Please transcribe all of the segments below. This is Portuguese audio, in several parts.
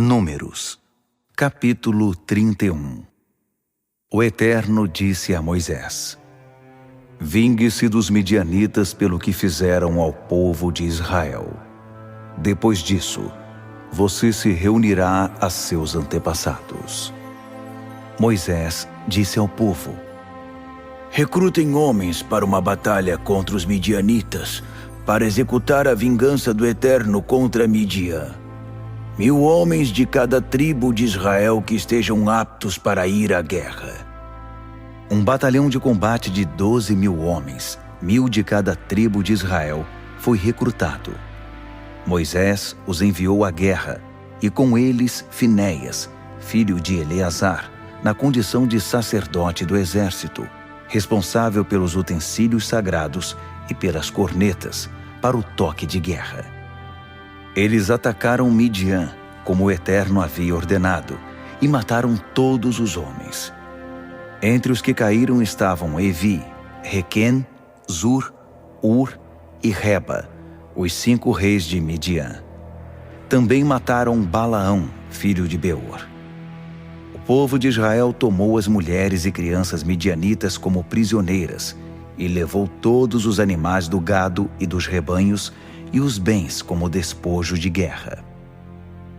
Números, capítulo 31. O Eterno disse a Moisés: Vingue-se dos midianitas pelo que fizeram ao povo de Israel. Depois disso, você se reunirá a seus antepassados. Moisés disse ao povo: Recrutem homens para uma batalha contra os midianitas, para executar a vingança do Eterno contra Midian. 1000 homens de cada tribo de Israel que estejam aptos para ir à guerra. Um batalhão de combate de 12.000 homens, 1000 de cada tribo de Israel, foi recrutado. Moisés os enviou à guerra, e com eles Finéias, filho de Eleazar, na condição de sacerdote do exército, responsável pelos utensílios sagrados e pelas cornetas, para o toque de guerra. Eles atacaram Midian, como o Eterno havia ordenado, e mataram todos os homens. Entre os que caíram estavam Evi, Requem, Zur, Ur e Reba, os 5 reis de Midian. Também mataram Balaão, filho de Beor. O povo de Israel tomou as mulheres e crianças midianitas como prisioneiras e levou todos os animais do gado e dos rebanhos e os bens como despojo de guerra.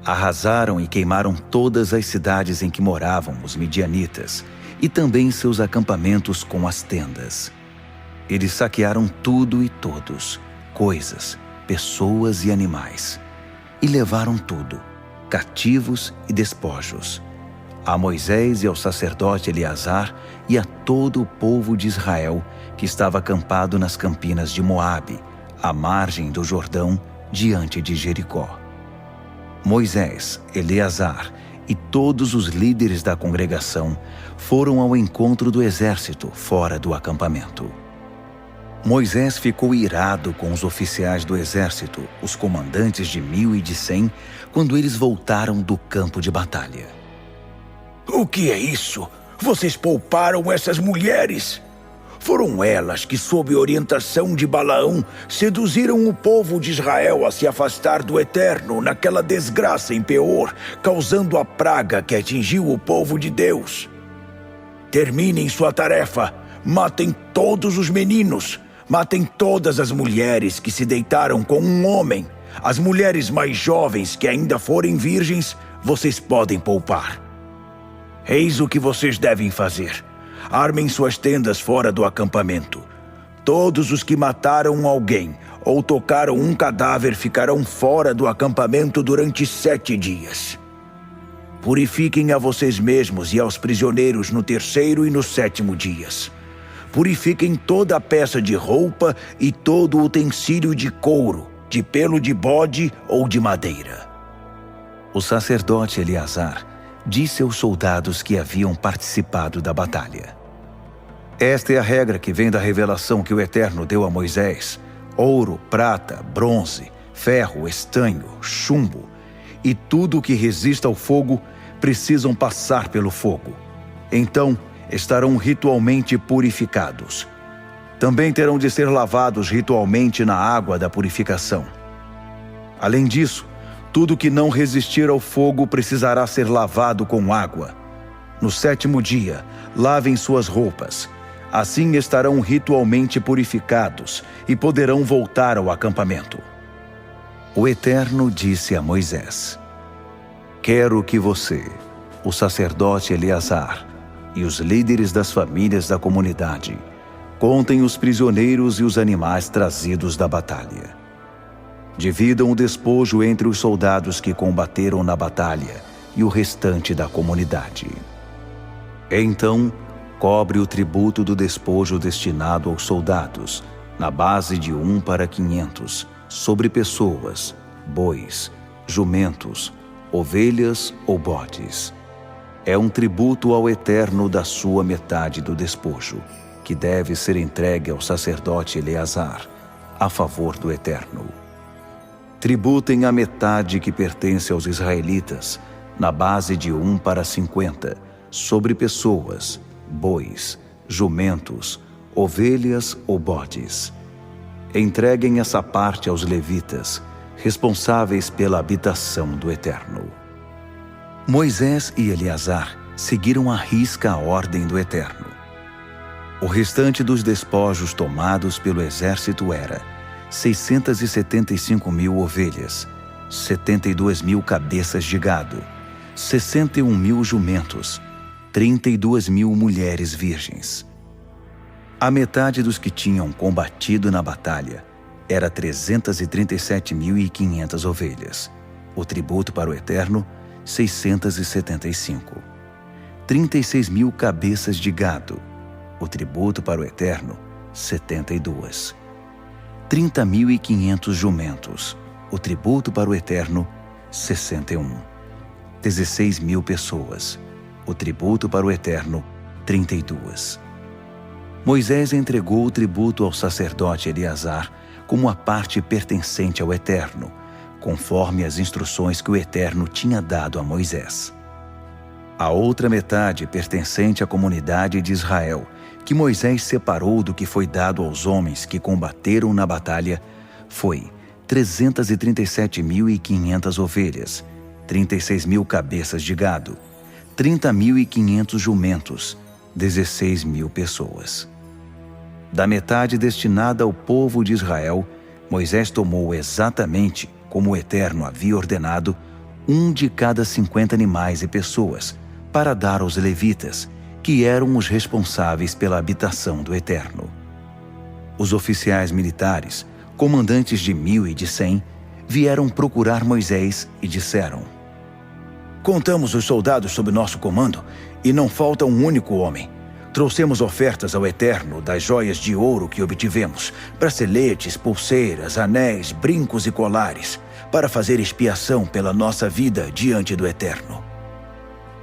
Arrasaram e queimaram todas as cidades em que moravam os midianitas e também seus acampamentos com as tendas. Eles saquearam tudo e todos, coisas, pessoas e animais, e levaram tudo, cativos e despojos. A Moisés e ao sacerdote Eleazar e a todo o povo de Israel que estava acampado nas campinas de Moabe, à margem do Jordão, diante de Jericó. Moisés, Eleazar e todos os líderes da congregação foram ao encontro do exército fora do acampamento. Moisés ficou irado com os oficiais do exército, os comandantes de 1000 e de 100, quando eles voltaram do campo de batalha. O que é isso? Vocês pouparam essas mulheres? Foram elas que, sob orientação de Balaão, seduziram o povo de Israel a se afastar do Eterno naquela desgraça em Peor, causando a praga que atingiu o povo de Deus. Terminem sua tarefa, matem todos os meninos, matem todas as mulheres que se deitaram com um homem. As mulheres mais jovens que ainda forem virgens, vocês podem poupar. Eis o que vocês devem fazer. Armem suas tendas fora do acampamento. Todos os que mataram alguém ou tocaram um cadáver ficarão fora do acampamento durante 7 dias. Purifiquem a vocês mesmos e aos prisioneiros no 3º e no 7º dias. Purifiquem toda a peça de roupa e todo o utensílio de couro, de pelo de bode ou de madeira. O sacerdote Eleazar disse aos soldados que haviam participado da batalha: Esta é a regra que vem da revelação que o Eterno deu a Moisés: ouro, prata, bronze, ferro, estanho, chumbo e tudo o que resista ao fogo precisam passar pelo fogo. Então estarão ritualmente purificados. Também terão de ser lavados ritualmente na água da purificação. Além disso, tudo que não resistir ao fogo precisará ser lavado com água. No 7º dia, lavem suas roupas. Assim estarão ritualmente purificados e poderão voltar ao acampamento. O Eterno disse a Moisés: Quero que você, o sacerdote Eleazar e os líderes das famílias da comunidade contem os prisioneiros e os animais trazidos da batalha. Dividam o despojo entre os soldados que combateram na batalha e o restante da comunidade. Então, cobre o tributo do despojo destinado aos soldados, na base de 1 para 500, sobre pessoas, bois, jumentos, ovelhas ou bodes. É um tributo ao Eterno da sua metade do despojo, que deve ser entregue ao sacerdote Eleazar, a favor do Eterno. Tributem a metade que pertence aos israelitas, na base de 1 para 50, sobre pessoas, bois, jumentos, ovelhas ou bodes. Entreguem essa parte aos levitas, responsáveis pela habitação do Eterno. Moisés e Eleazar seguiram à risca a ordem do Eterno. O restante dos despojos tomados pelo exército era 675.000 ovelhas, 72.000 cabeças de gado, 61.000 jumentos, 32.000 mulheres virgens. A metade dos que tinham combatido na batalha era 337.500 ovelhas. O tributo para o Eterno, 675. 36.000 cabeças de gado. O tributo para o Eterno, 72. 30.500 jumentos. O tributo para o Eterno, 61. 16.000 pessoas. O tributo para o Eterno, 32. Moisés entregou o tributo ao sacerdote Eleazar como a parte pertencente ao Eterno, conforme as instruções que o Eterno tinha dado a Moisés. A outra metade pertencente à comunidade de Israel, que Moisés separou do que foi dado aos homens que combateram na batalha, foi 337.500 ovelhas, 36.000 cabeças de gado, 30.500 jumentos, 16.000 pessoas. Da metade destinada ao povo de Israel, Moisés tomou exatamente, como o Eterno havia ordenado, 1 de cada 50 animais e pessoas, para dar aos levitas, que eram os responsáveis pela habitação do Eterno. Os oficiais militares, comandantes de 1.000 e de 100, vieram procurar Moisés e disseram: Contamos os soldados sob nosso comando, e não falta um único homem. Trouxemos ofertas ao Eterno das joias de ouro que obtivemos, braceletes, pulseiras, anéis, brincos e colares, para fazer expiação pela nossa vida diante do Eterno.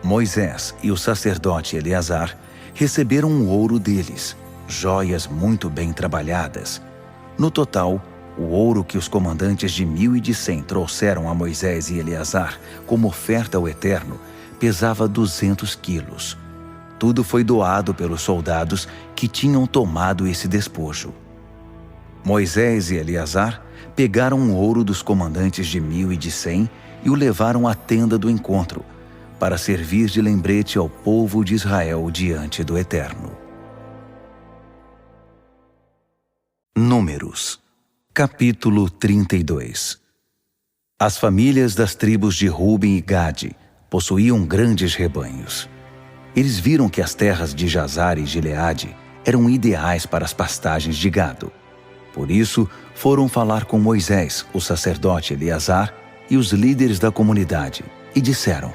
Moisés e o sacerdote Eleazar receberam o ouro deles, joias muito bem trabalhadas. No total, o ouro que os comandantes de 1.000 e de 100 trouxeram a Moisés e Eleazar como oferta ao Eterno pesava 200 quilos. Tudo foi doado pelos soldados que tinham tomado esse despojo. Moisés e Eleazar pegaram o ouro dos comandantes de 1.000 e de 100 e o levaram à tenda do encontro, para servir de lembrete ao povo de Israel diante do Eterno. Números, capítulo 32. As famílias das tribos de Ruben e Gade possuíam grandes rebanhos. Eles viram que as terras de Jazar e Gileade eram ideais para as pastagens de gado. Por isso, foram falar com Moisés, o sacerdote Eleazar e os líderes da comunidade, e disseram: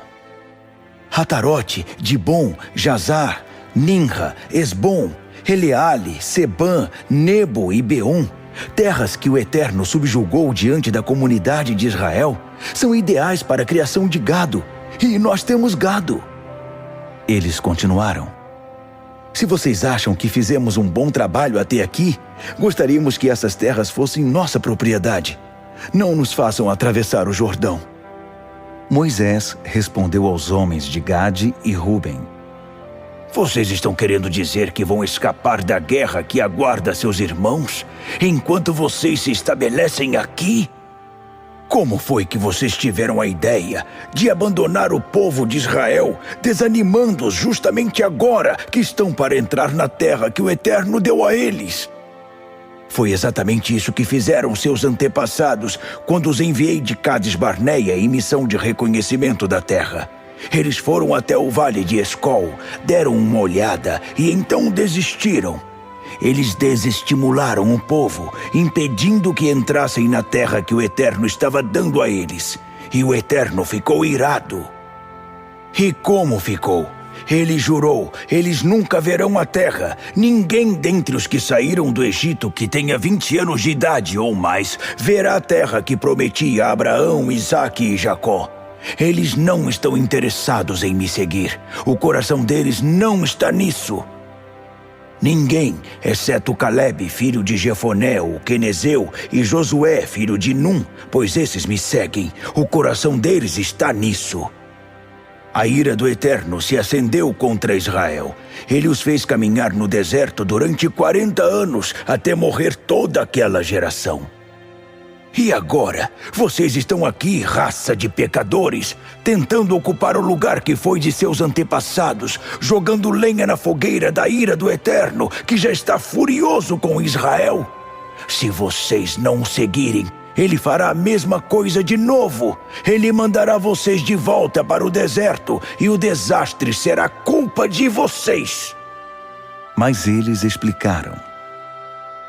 Atarote, Dibom, Jazar, Ninra, Esbom, Eleale, Sebã, Nebo e Beom, terras que o Eterno subjugou diante da comunidade de Israel, são ideais para a criação de gado, e nós temos gado. Eles continuaram: Se vocês acham que fizemos um bom trabalho até aqui, gostaríamos que essas terras fossem nossa propriedade. Não nos façam atravessar o Jordão. Moisés respondeu aos homens de Gade e Ruben: Vocês estão querendo dizer que vão escapar da guerra que aguarda seus irmãos, enquanto vocês se estabelecem aqui? Como foi que vocês tiveram a ideia de abandonar o povo de Israel, desanimando-os justamente agora que estão para entrar na terra que o Eterno deu a eles? Foi exatamente isso que fizeram seus antepassados quando os enviei de Cades Barneia em missão de reconhecimento da terra. Eles foram até o vale de Escol, deram uma olhada e então desistiram. Eles desestimularam o povo, impedindo que entrassem na terra que o Eterno estava dando a eles. E o Eterno ficou irado. E como ficou? Ele jurou: eles nunca verão a terra. Ninguém dentre os que saíram do Egito que tenha 20 anos de idade ou mais verá a terra que prometi a Abraão, Isaque e Jacó. Eles não estão interessados em me seguir. O coração deles não está nisso. Ninguém, exceto Caleb, filho de Jefoné, o quenezeu, e Josué, filho de Num, pois esses me seguem. O coração deles está nisso. A ira do Eterno se acendeu contra Israel. Ele os fez caminhar no deserto durante 40 anos, até morrer toda aquela geração. E agora, vocês estão aqui, raça de pecadores, tentando ocupar o lugar que foi de seus antepassados, jogando lenha na fogueira da ira do Eterno, que já está furioso com Israel. Se vocês não o seguirem, ele fará a mesma coisa de novo. Ele mandará vocês de volta para o deserto, e o desastre será culpa de vocês. Mas eles explicaram: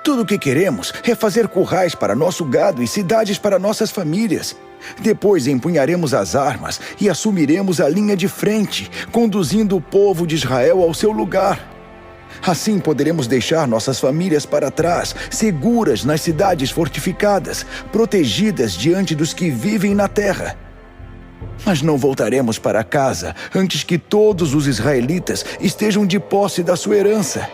tudo o que queremos é fazer currais para nosso gado e cidades para nossas famílias. Depois empunharemos as armas e assumiremos a linha de frente, conduzindo o povo de Israel ao seu lugar. Assim poderemos deixar nossas famílias para trás, seguras nas cidades fortificadas, protegidas diante dos que vivem na terra. Mas não voltaremos para casa antes que todos os israelitas estejam de posse da sua herança.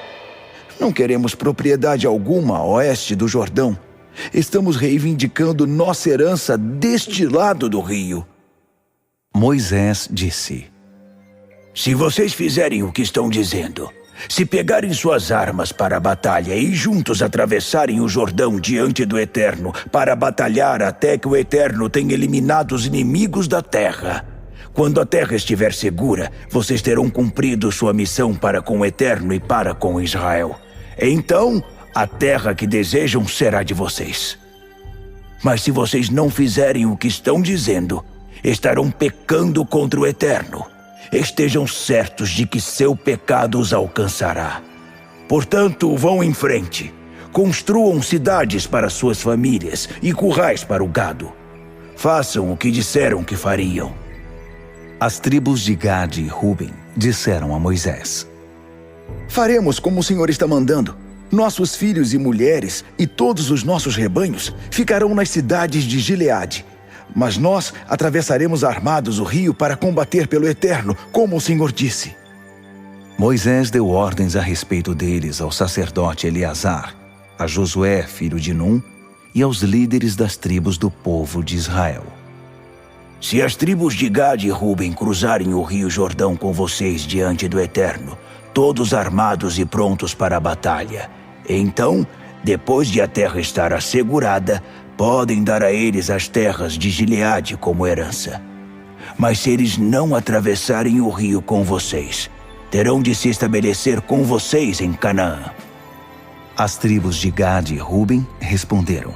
Não queremos propriedade alguma a oeste do Jordão. Estamos reivindicando nossa herança deste lado do rio. Moisés disse: se vocês fizerem o que estão dizendo, se pegarem suas armas para a batalha e juntos atravessarem o Jordão diante do Eterno para batalhar até que o Eterno tenha eliminado os inimigos da terra, quando a terra estiver segura, vocês terão cumprido sua missão para com o Eterno e para com Israel. Então, a terra que desejam será de vocês. Mas se vocês não fizerem o que estão dizendo, estarão pecando contra o Eterno. Estejam certos de que seu pecado os alcançará. Portanto, vão em frente. Construam cidades para suas famílias e currais para o gado. Façam o que disseram que fariam. As tribos de Gade e Ruben disseram a Moisés: faremos como o Senhor está mandando. Nossos filhos e mulheres e todos os nossos rebanhos ficarão nas cidades de Gileade. Mas nós atravessaremos armados o rio para combater pelo Eterno, como o Senhor disse. Moisés deu ordens a respeito deles ao sacerdote Eleazar, a Josué, filho de Num, e aos líderes das tribos do povo de Israel. Se as tribos de Gade e Ruben cruzarem o rio Jordão com vocês diante do Eterno, todos armados e prontos para a batalha, então, depois de a terra estar assegurada, podem dar a eles as terras de Gileade como herança. Mas se eles não atravessarem o rio com vocês, terão de se estabelecer com vocês em Canaã. As tribos de Gade e Ruben responderam: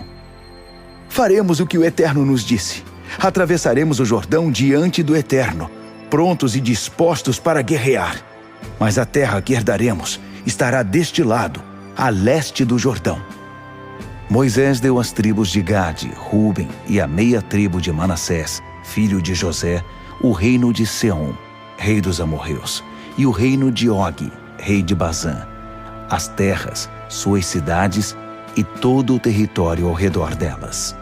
faremos o que o Eterno nos disse. Atravessaremos o Jordão diante do Eterno, prontos e dispostos para guerrear. Mas a terra que herdaremos estará deste lado, a leste do Jordão. Moisés deu às tribos de Gade, Ruben e a meia tribo de Manassés, filho de José, o reino de Seom, rei dos amorreus, e o reino de Og, rei de Bazã, as terras, suas cidades e todo o território ao redor delas.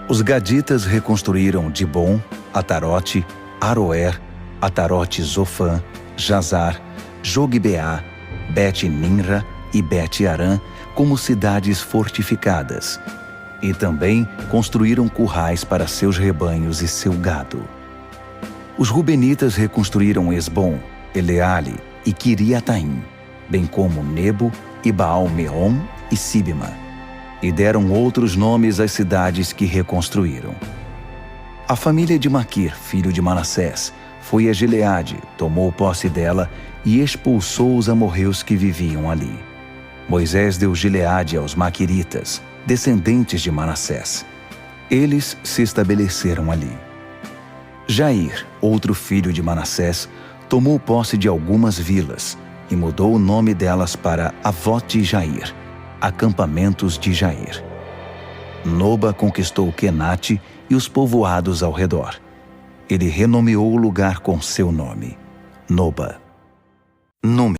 Os gaditas reconstruíram Dibom, Atarote, Aroer, Atarote Zofã, Jazar, Jogbeá, Bet-Nimra e Bet-Arã como cidades fortificadas, e também construíram currais para seus rebanhos e seu gado. Os rubenitas reconstruíram Esbom, Eleale e Quiriataim, bem como Nebo e Baal-Meon e Sibma, e deram outros nomes às cidades que reconstruíram. A família de Maquir, filho de Manassés, foi a Gileade, tomou posse dela e expulsou os amorreus que viviam ali. Moisés deu Gileade aos maquiritas, descendentes de Manassés. Eles se estabeleceram ali. Jair, outro filho de Manassés, tomou posse de algumas vilas e mudou o nome delas para Avote-Jair, acampamentos de Jair. Noba conquistou Quenate e os povoados ao redor. Ele renomeou o lugar com seu nome, Noba.